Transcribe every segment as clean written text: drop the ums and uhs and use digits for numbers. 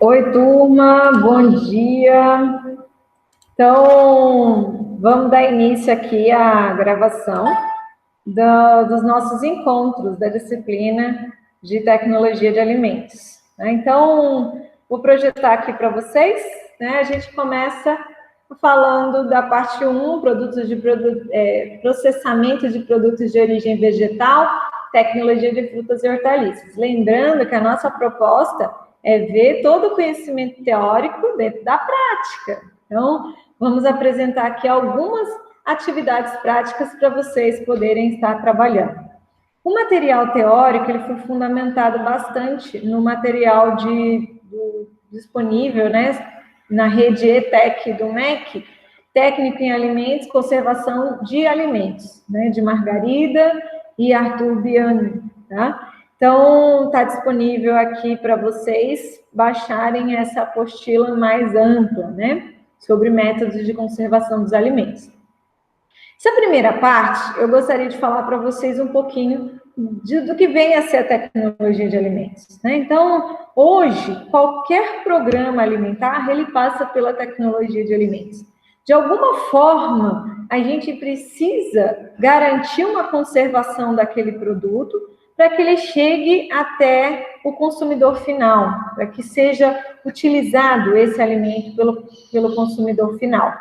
Oi, turma, bom dia. Então, vamos dar início aqui à gravação dos nossos encontros da disciplina de tecnologia de alimentos. Então, vou projetar aqui para vocês, né? A gente começa falando da parte 1, processamento de produtos de origem vegetal, tecnologia de frutas e hortaliças. Lembrando que a nossa proposta é ver todo o conhecimento teórico dentro da prática. Então, vamos apresentar aqui algumas atividades práticas para vocês poderem estar trabalhando. O material teórico ele foi fundamentado bastante no material disponível, né, na rede ETEC do MEC, Técnico em Alimentos, Conservação de Alimentos, né, de Margarida e Arthur Biani, tá? Então, está disponível aqui para vocês baixarem essa apostila mais ampla, né, sobre métodos de conservação dos alimentos. Essa primeira parte, eu gostaria de falar para vocês um pouquinho do que vem a ser a tecnologia de alimentos, né? Então, hoje, qualquer programa alimentar, ele passa pela tecnologia de alimentos. De alguma forma, a gente precisa garantir uma conservação daquele produto para que ele chegue até o consumidor final, para que seja utilizado esse alimento pelo consumidor final.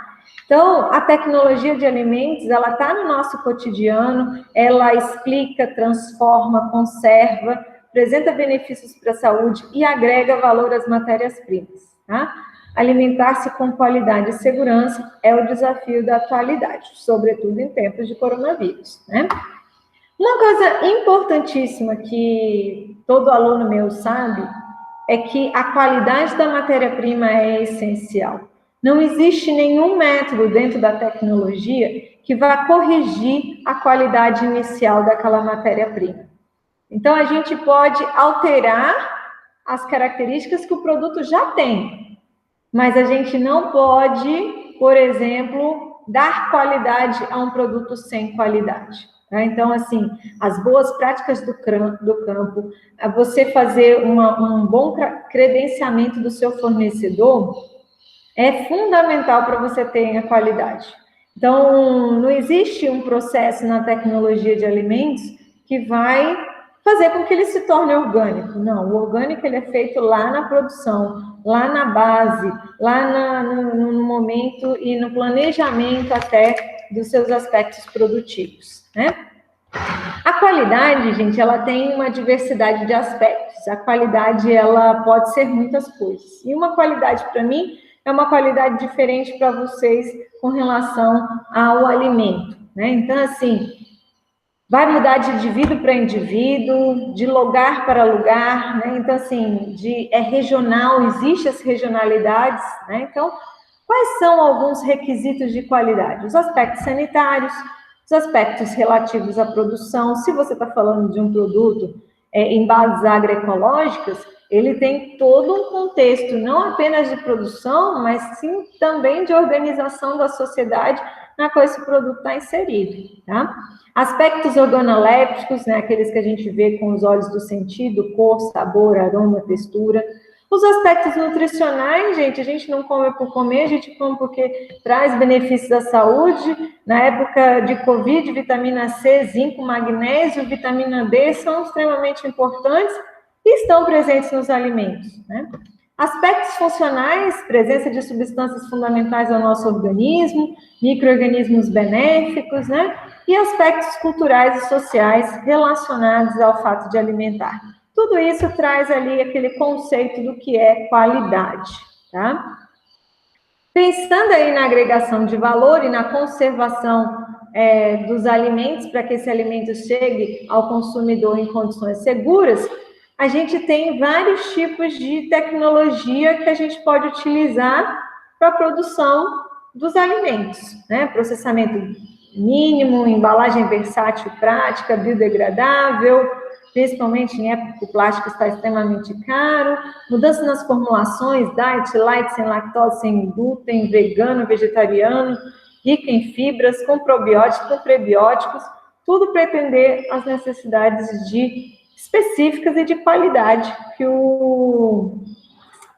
Então, a tecnologia de alimentos, ela está no nosso cotidiano, ela explica, transforma, conserva, apresenta benefícios para a saúde e agrega valor às matérias-primas, tá? Alimentar-se com qualidade e segurança é o desafio da atualidade, sobretudo em tempos de coronavírus, né? Uma coisa importantíssima que todo aluno meu sabe é que a qualidade da matéria-prima é essencial. Não existe nenhum método dentro da tecnologia que vá corrigir a qualidade inicial daquela matéria-prima. Então, a gente pode alterar as características que o produto já tem, mas a gente não pode, por exemplo, dar qualidade a um produto sem qualidade. Então, assim, as boas práticas do campo, você fazer um bom credenciamento do seu fornecedor é fundamental para você ter a qualidade. Então, não existe um processo na tecnologia de alimentos que vai fazer com que ele se torne orgânico. Não, o orgânico ele é feito lá na produção, lá na base, lá no momento e no planejamento até dos seus aspectos produtivos, né? A qualidade, gente, ela tem uma diversidade de aspectos. A qualidade, ela pode ser muitas coisas. E uma qualidade, para mim, é uma qualidade diferente para vocês com relação ao alimento, né? Então, assim, vai mudar de indivíduo para indivíduo, de lugar para lugar, né? Então, assim, é regional, existem as regionalidades, né? Então, quais são alguns requisitos de qualidade? Os aspectos sanitários, os aspectos relativos à produção. Se você está falando de um produto em bases agroecológicas, ele tem todo um contexto, não apenas de produção, mas sim também de organização da sociedade na qual esse produto está inserido, tá? Aspectos organolépticos, né, aqueles que a gente vê com os olhos do sentido, cor, sabor, aroma, textura. Os aspectos nutricionais, gente, a gente não come por comer, a gente come porque traz benefícios à saúde. Na época de Covid, vitamina C, zinco, magnésio, vitamina D são extremamente importantes e estão presentes nos alimentos, né? Aspectos funcionais, presença de substâncias fundamentais ao nosso organismo, micro-organismos benéficos, né? E aspectos culturais e sociais relacionados ao fato de alimentar. Tudo isso traz ali aquele conceito do que é qualidade, tá? Pensando aí na agregação de valor e na conservação dos alimentos, para que esse alimento chegue ao consumidor em condições seguras, a gente tem vários tipos de tecnologia que a gente pode utilizar para a produção dos alimentos, né? Processamento mínimo, embalagem versátil prática, biodegradável, principalmente em época que o plástico está extremamente caro, mudança nas formulações, diet, light, sem lactose, sem glúten, vegano, vegetariano, rica em fibras, com probióticos, com prebióticos, tudo para atender às necessidades específicas e de qualidade que o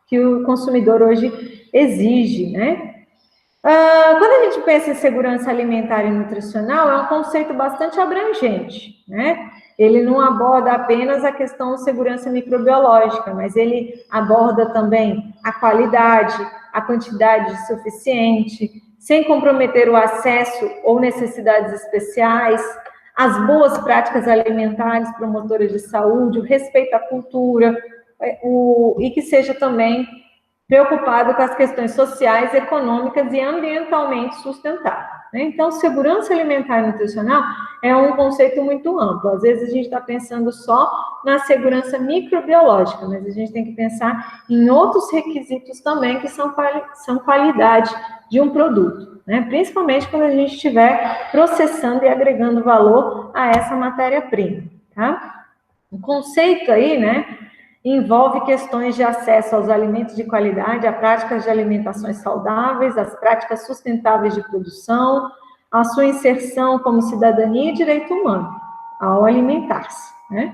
que o consumidor hoje exige, né? Quando a gente pensa em segurança alimentar e nutricional, é um conceito bastante abrangente, né? Ele não aborda apenas a questão de segurança microbiológica, mas ele aborda também a qualidade, a quantidade suficiente, sem comprometer o acesso ou necessidades especiais, as boas práticas alimentares promotoras de saúde, o respeito à cultura, e que seja também preocupado com as questões sociais, econômicas e ambientalmente sustentáveis. Né? Então, segurança alimentar e nutricional é um conceito muito amplo. Às vezes a gente está pensando só na segurança microbiológica, mas a gente tem que pensar em outros requisitos também que são qualidade de um produto, né? Principalmente quando a gente estiver processando e agregando valor a essa matéria-prima. Tá? O conceito aí, né, envolve questões de acesso aos alimentos de qualidade, a práticas de alimentações saudáveis, as práticas sustentáveis de produção, a sua inserção como cidadania e direito humano ao alimentar-se, né?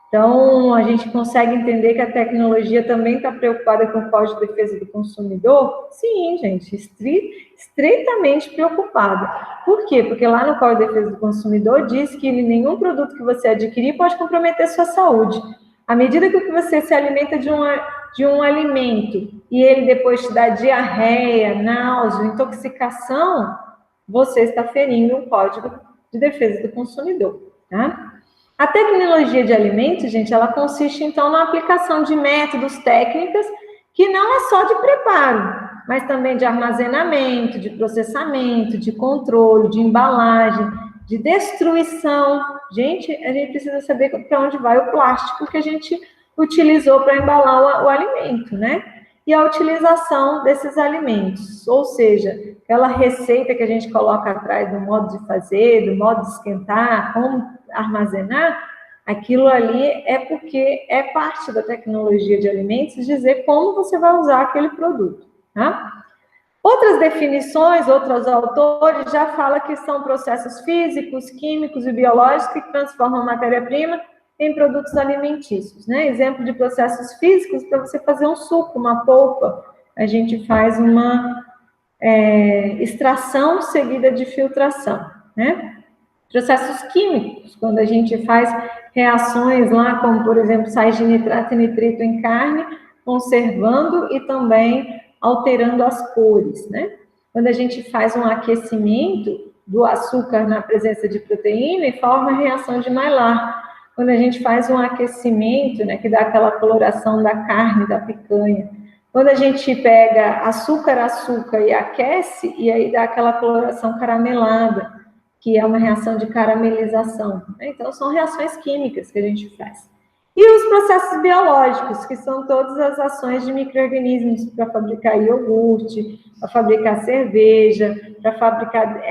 Então, a gente consegue entender que a tecnologia também está preocupada com o Código de Defesa do Consumidor? Sim, gente, estreitamente preocupada. Por quê? Porque lá no Código de Defesa do Consumidor diz que nenhum produto que você adquirir pode comprometer sua saúde. À medida que você se alimenta de um alimento e ele depois te dá diarreia, náusea, intoxicação, você está ferindo o Código de Defesa do Consumidor, tá? A tecnologia de alimentos, gente, ela consiste, então, na aplicação de métodos, técnicas, que não é só de preparo, mas também de armazenamento, de processamento, de controle, de embalagem, de destruição. Gente, a gente precisa saber para onde vai o plástico que a gente utilizou para embalar o alimento, né? E a utilização desses alimentos, ou seja, aquela receita que a gente coloca atrás do modo de fazer, do modo de esquentar, como armazenar, aquilo ali é porque é parte da tecnologia de alimentos dizer como você vai usar aquele produto, tá? Outras definições, outros autores já falam que são processos físicos, químicos e biológicos que transformam a matéria-prima em produtos alimentícios, né? Exemplo de processos físicos, para você fazer um suco, uma polpa, a gente faz uma extração seguida de filtração, né? Processos químicos, quando a gente faz reações lá, como, por exemplo, sais de nitrato e nitrito em carne, conservando e também alterando as cores, né? Quando a gente faz um aquecimento do açúcar na presença de proteína e forma a reação de Maillard. Quando a gente faz um aquecimento, né, que dá aquela coloração da carne, da picanha. Quando a gente pega açúcar e aquece, e aí dá aquela coloração caramelada, que é uma reação de caramelização. Então, são reações químicas que a gente faz. E os processos biológicos, que são todas as ações de micro-organismos para fabricar iogurte, para fabricar cerveja, para fabricar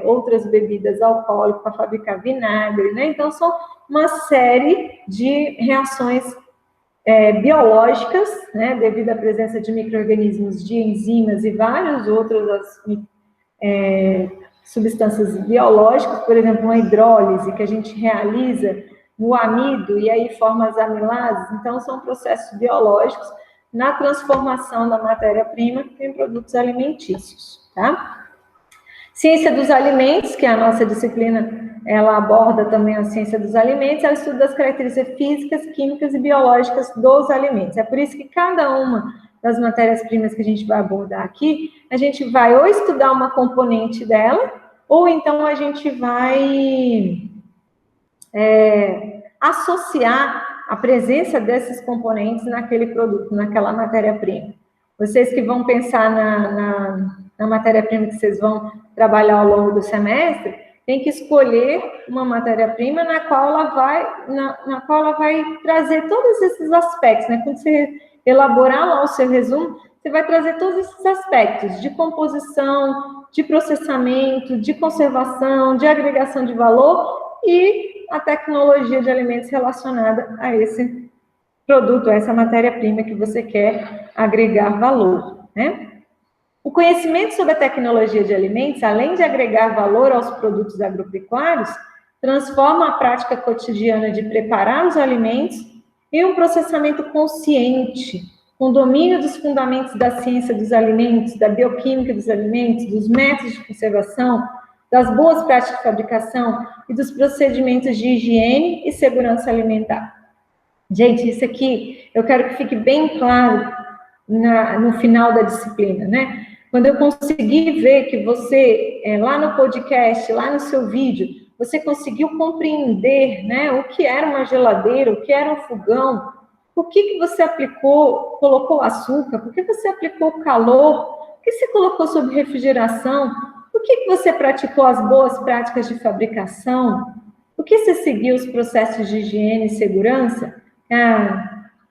outras bebidas alcoólicas, para fabricar vinagre, né? Então, são uma série de reações biológicas, né? Devido à presença de micro-organismos, de enzimas e várias outras substâncias biológicas, por exemplo, uma hidrólise que a gente realiza no amido, e aí forma as amilases. Então, são processos biológicos na transformação da matéria-prima em produtos alimentícios, tá? Ciência dos alimentos, que é a nossa disciplina, ela aborda também a ciência dos alimentos, ela estuda as características físicas, químicas e biológicas dos alimentos. É por isso que cada uma das matérias-primas que a gente vai abordar aqui, a gente vai ou estudar uma componente dela, ou então a gente vai associar a presença desses componentes naquele produto, naquela matéria-prima. Vocês que vão pensar na matéria-prima que vocês vão trabalhar ao longo do semestre, tem que escolher uma matéria-prima na qual ela vai trazer todos esses aspectos, né? Quando você elaborar lá o seu resumo, você vai trazer todos esses aspectos de composição, de processamento, de conservação, de agregação de valor e a tecnologia de alimentos relacionada a esse produto, a essa matéria-prima que você quer agregar valor, né? O conhecimento sobre a tecnologia de alimentos, além de agregar valor aos produtos agropecuários, transforma a prática cotidiana de preparar os alimentos em um processamento consciente, com domínio dos fundamentos da ciência dos alimentos, da bioquímica dos alimentos, dos métodos de conservação, das boas práticas de fabricação e dos procedimentos de higiene e segurança alimentar. Gente, isso aqui eu quero que fique bem claro no final da disciplina, né? Quando eu conseguir ver que você, lá no podcast, lá no seu vídeo, você conseguiu compreender, né, o que era uma geladeira, o que era um fogão, por que você aplicou, colocou açúcar, por que você aplicou calor, por que você colocou sob refrigeração, por que você praticou as boas práticas de fabricação, por que você seguiu os processos de higiene e segurança?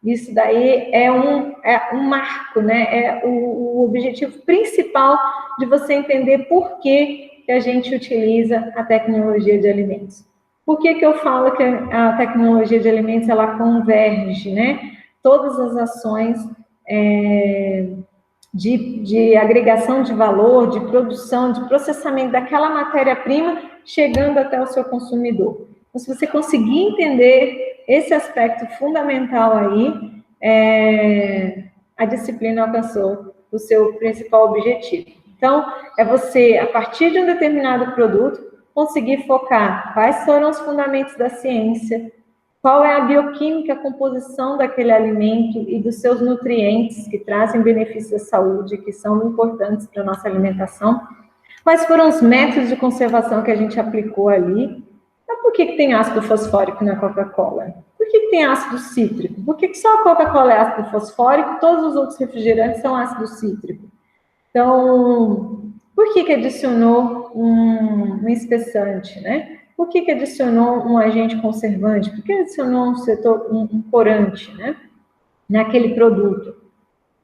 Isso daí é um marco, né? É o objetivo principal de você entender por que a gente utiliza a tecnologia de alimentos. Por que eu falo que a tecnologia de alimentos, ela converge, né? Todas as ações de agregação de valor, de produção, de processamento daquela matéria-prima, chegando até o seu consumidor. Então, se você conseguir entender esse aspecto fundamental aí, a disciplina alcançou o seu principal objetivo. Então, é você, a partir de um determinado produto, conseguir focar quais foram os fundamentos da ciência, qual é a bioquímica, a composição daquele alimento e dos seus nutrientes que trazem benefícios à saúde, que são importantes para a nossa alimentação. Quais foram os métodos de conservação que a gente aplicou ali? Então, por que tem ácido fosfórico na Coca-Cola? Por que tem ácido cítrico? Por que só a Coca-Cola é ácido fosfórico e todos os outros refrigerantes são ácido cítrico? Então, por que adicionou um espessante, né? Por que adicionou um agente conservante? Por que adicionou um corante, né? Naquele produto?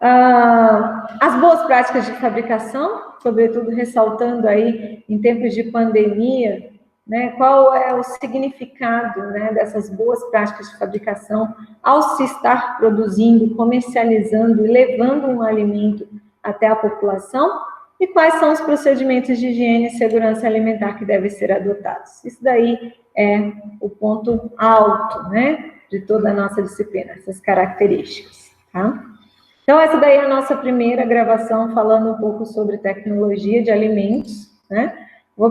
As boas práticas de fabricação, sobretudo ressaltando aí em tempos de pandemia, né, qual é o significado, né, dessas boas práticas de fabricação ao se estar produzindo, comercializando e levando um alimento até a população, e quais são os procedimentos de higiene e segurança alimentar que devem ser adotados. Isso daí é o ponto alto, né, de toda a nossa disciplina, essas características, tá? Então, essa daí é a nossa primeira gravação falando um pouco sobre tecnologia de alimentos, né? Vou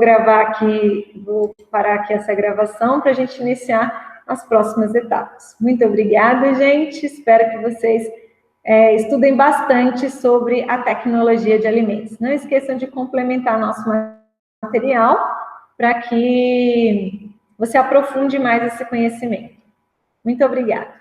parar aqui essa gravação para a gente iniciar as próximas etapas. Muito obrigada, gente. Espero que vocês estudem bastante sobre a tecnologia de alimentos. Não esqueçam de complementar nosso material para que você aprofunde mais esse conhecimento. Muito obrigada.